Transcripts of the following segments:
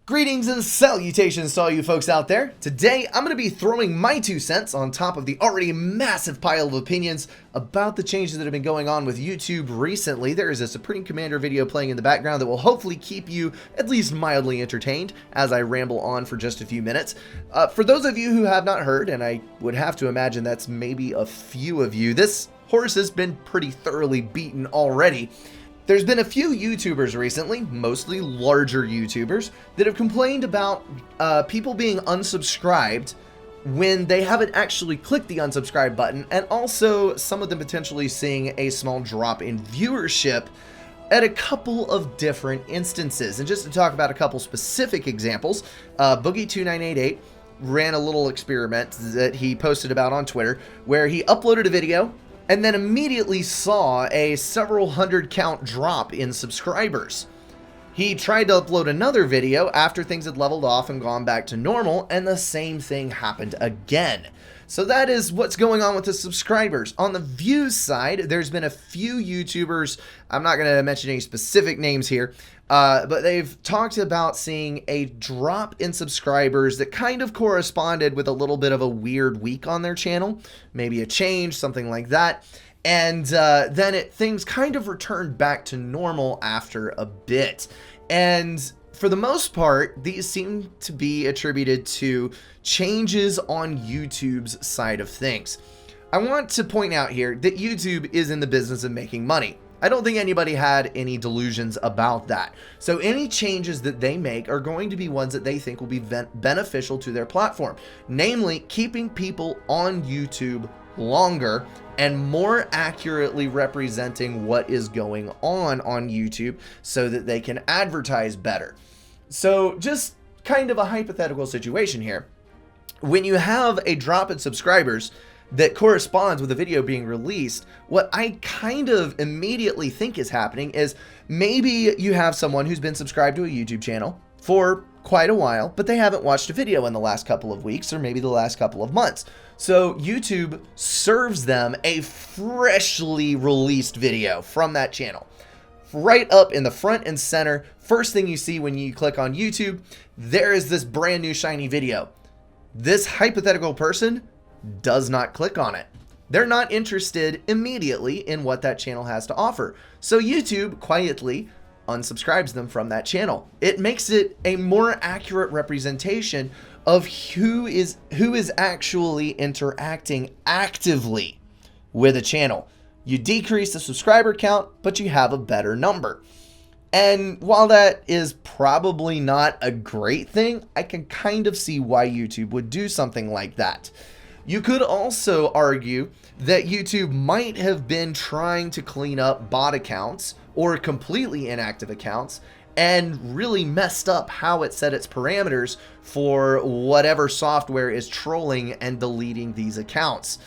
Greetings and salutations to all you folks out there. Today, I'm going to be throwing my 2 cents on top of the already massive pile of opinions about the changes that have been going on with YouTube recently. There is a Supreme Commander video playing in the background that will hopefully keep you at least mildly entertained as I ramble on for just a few minutes. For those of you who have not heard, and I would have to imagine that's maybe a few of you, this horse has been pretty thoroughly beaten already. There's been a few YouTubers recently, mostly larger YouTubers, that have complained about people being unsubscribed when they haven't actually clicked the unsubscribe button, and also some of them potentially seeing a small drop in viewership at a couple of different instances. And just to talk about a couple specific examples, Boogie2988 ran a little experiment that he posted about on Twitter where he uploaded a video and then immediately saw a several hundred count drop in subscribers. He tried to upload another video after things had leveled off and gone back to normal, and the same thing happened again. So that is what's going on with the subscribers. On the views side, there's been a few YouTubers, I'm not going to mention any specific names here, but they've talked about seeing a drop in subscribers that kind of corresponded with a little bit of a weird week on their channel, maybe a change, something like that. And then things kind of returned back to normal after a bit. And for the most part, these seem to be attributed to changes on YouTube's side of things. I want to point out here that YouTube is in the business of making money. I don't think anybody had any delusions about that. So any changes that they make are going to be ones that they think will be beneficial to their platform, namely keeping people on YouTube longer and more accurately representing what is going on YouTube so that they can advertise better. So just kind of a hypothetical situation here. When you have a drop in subscribers that corresponds with a video being released, what I kind of immediately think is happening is maybe you have someone who's been subscribed to a YouTube channel for quite a while, but they haven't watched a video in the last couple of weeks or maybe the last couple of months. So YouTube serves them a freshly released video from that channel. Right up in the front and center, first thing you see when you click on YouTube, there is this brand new shiny video. This hypothetical person does not click on it. They're not interested immediately in what that channel has to offer. So YouTube quietly unsubscribes them from that channel. It makes it a more accurate representation of who is actually interacting actively with a channel. You decrease the subscriber count, but you have a better number. And while that is probably not a great thing, I can kind of see why YouTube would do something like that. You could also argue that YouTube might have been trying to clean up bot accounts or completely inactive accounts and really messed up how it set its parameters for whatever software is trolling and deleting these accounts.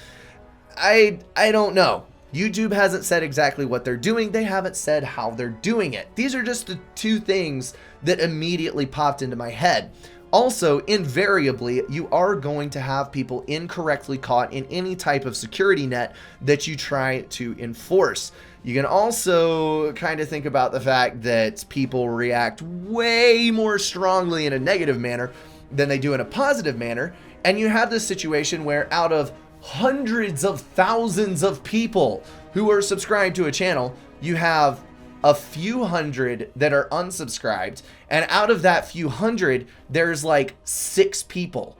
I don't know. YouTube hasn't said exactly what they're doing. They haven't said how they're doing it. These are just the two things that immediately popped into my head. Also, invariably, you are going to have people incorrectly caught in any type of security net that you try to enforce. You can also kind of think about the fact that people react way more strongly in a negative manner than they do in a positive manner. And you have this situation where out of hundreds of thousands of people who are subscribed to a channel, you have a few hundred that are unsubscribed, and out of that few hundred, there's like 6 people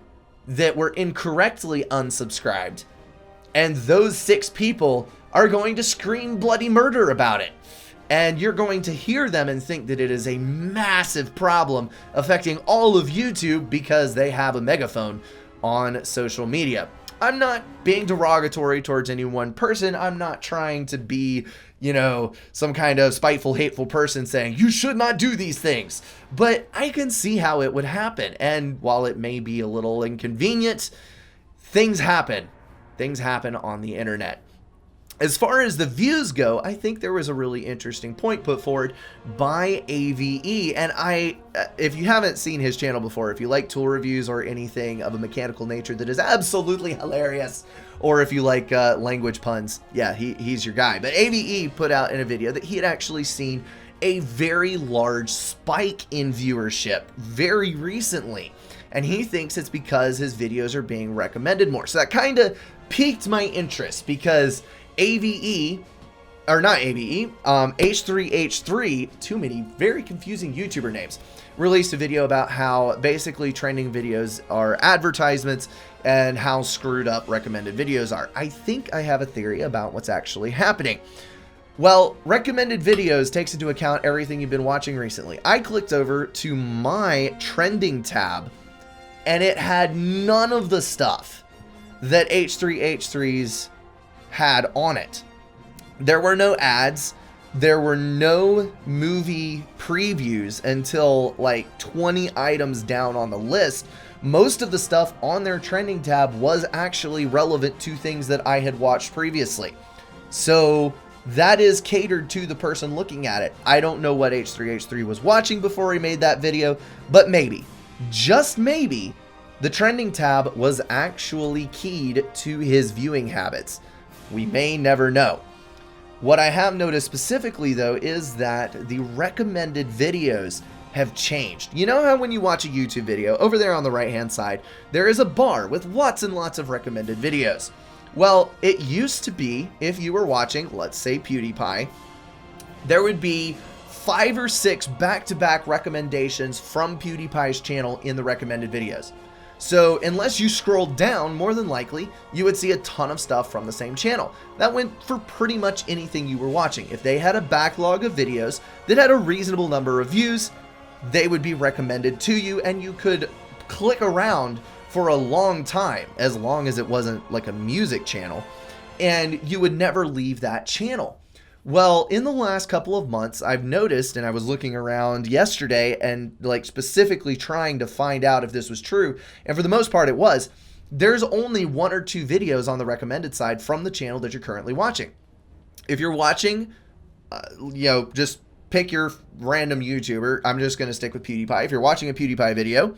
that were incorrectly unsubscribed, and those 6 people are going to scream bloody murder about it. And you're going to hear them and think that it is a massive problem affecting all of YouTube because they have a megaphone on social media. I'm not being derogatory towards any one person. I'm not trying to be, some kind of spiteful, hateful person saying you should not do these things. But I can see how it would happen. And while it may be a little inconvenient, things happen. Things happen on the internet. As far as the views go, I think there was a really interesting point put forward by AVE. And if you haven't seen his channel before, if you like tool reviews or anything of a mechanical nature that is absolutely hilarious, or if you like language puns, yeah, he's your guy. But AVE put out in a video that he had actually seen a very large spike in viewership very recently. And he thinks it's because his videos are being recommended more. So that kind of piqued my interest because AVE, or not AVE, H3H3, too many very confusing YouTuber names, released a video about how basically trending videos are advertisements and how screwed up recommended videos are. I think I have a theory about what's actually happening. Well, recommended videos takes into account everything you've been watching recently. I clicked over to my trending tab and it had none of the stuff that H3H3's had on it. There were no ads. There were no movie previews until like 20 items down on the list. Most of the stuff on their trending tab was actually relevant to things that I had watched previously. So that is catered to the person looking at it. I don't know what H3H3 was watching before he made that video, but maybe, just maybe, the trending tab was actually keyed to his viewing habits. We may never know. What I have noticed specifically though is that the recommended videos have changed. You know how when you watch a YouTube video, over there on the right hand side, there is a bar with lots and lots of recommended videos. Well, it used to be, if you were watching, let's say PewDiePie, there would be 5 or 6 back-to-back recommendations from PewDiePie's channel in the recommended videos. So unless you scrolled down, more than likely, you would see a ton of stuff from the same channel. That went for pretty much anything you were watching. If they had a backlog of videos that had a reasonable number of views, they would be recommended to you and you could click around for a long time, as long as it wasn't like a music channel, and you would never leave that channel. Well, in the last couple of months, I've noticed, and I was looking around yesterday and like specifically trying to find out if this was true, and for the most part it was, there's only 1 or 2 videos on the recommended side from the channel that you're currently watching. If you're watching, just pick your random YouTuber. I'm just going to stick with PewDiePie. If you're watching a PewDiePie video,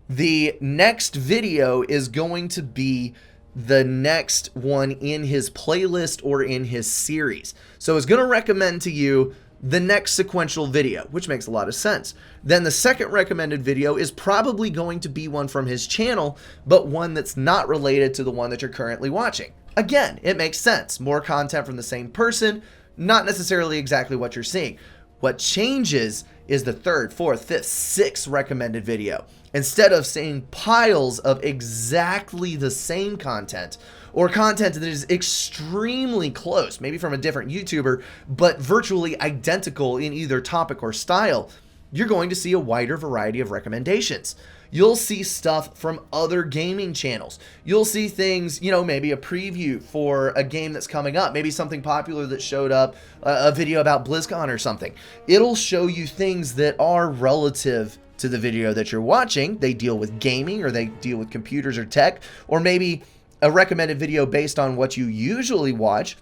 the next video is going to be the next one in his playlist or in his series. So it's going to recommend to you the next sequential video, which makes a lot of sense. Then the second recommended video is probably going to be one from his channel, but one that's not related to the one that you're currently watching. Again, it makes sense. More content from the same person, not necessarily exactly what you're seeing. What changes is the 3rd, 4th, 5th, 6th recommended video. Instead of seeing piles of exactly the same content or content that is extremely close, maybe from a different YouTuber, but virtually identical in either topic or style, you're going to see a wider variety of recommendations. You'll see stuff from other gaming channels. You'll see things, maybe a preview for a game that's coming up, maybe something popular that showed up, a video about BlizzCon or something. It'll show you things that are relative to the video that you're watching. They deal with gaming, or they deal with computers or tech, or maybe a recommended video based on what you usually watch,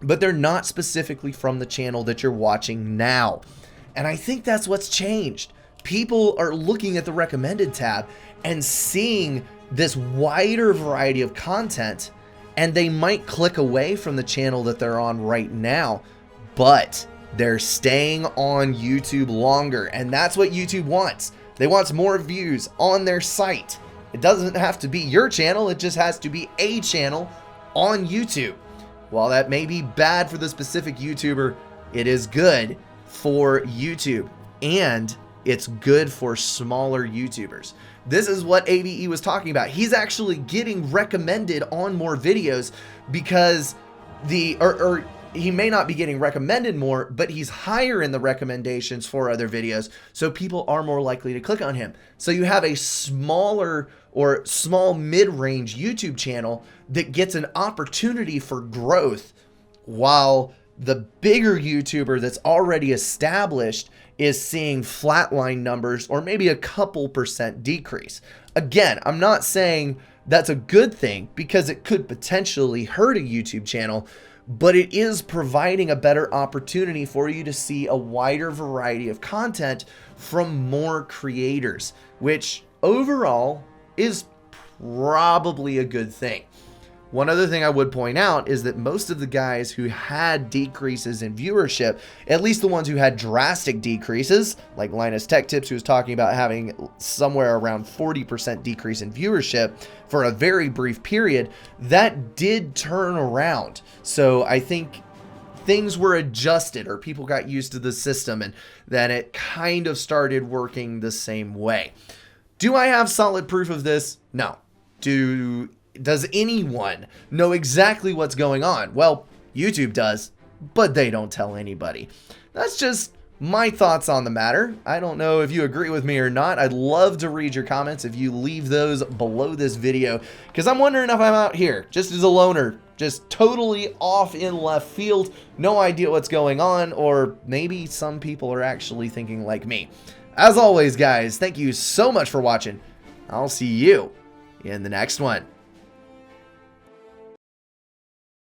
but they're not specifically from the channel that you're watching now. And I think that's what's changed. People are looking at the recommended tab and seeing this wider variety of content, and they might click away from the channel that they're on right now, but they're staying on YouTube longer, and that's what YouTube wants. They want more views on their site. It doesn't have to be your channel, it just has to be a channel on YouTube. While that may be bad for the specific YouTuber, it is good for YouTube, and it's good for smaller YouTubers. This is what AVE was talking about. He's actually getting recommended on more videos because he may not be getting recommended more, but he's higher in the recommendations for other videos, so people are more likely to click on him. So you have a smaller or small mid-range YouTube channel that gets an opportunity for growth, while the bigger YouTuber that's already established is seeing flatline numbers or maybe a couple % decrease. Again, I'm not saying that's a good thing because it could potentially hurt a YouTube channel, but it is providing a better opportunity for you to see a wider variety of content from more creators, which overall is probably a good thing. One other thing I would point out is that most of the guys who had decreases in viewership, at least the ones who had drastic decreases, like Linus Tech Tips, who was talking about having somewhere around 40% decrease in viewership for a very brief period, that did turn around. So I think things were adjusted, or people got used to the system, and then it kind of started working the same way. Do I have solid proof of this? No. Does anyone know exactly what's going on? Well, YouTube does, but they don't tell anybody. That's just my thoughts on the matter. I don't know if you agree with me or not. I'd love to read your comments if you leave those below this video, because I'm wondering if I'm out here just as a loner, just totally off in left field, no idea what's going on, or maybe some people are actually thinking like me. As always, guys, thank you so much for watching. I'll see you in the next one.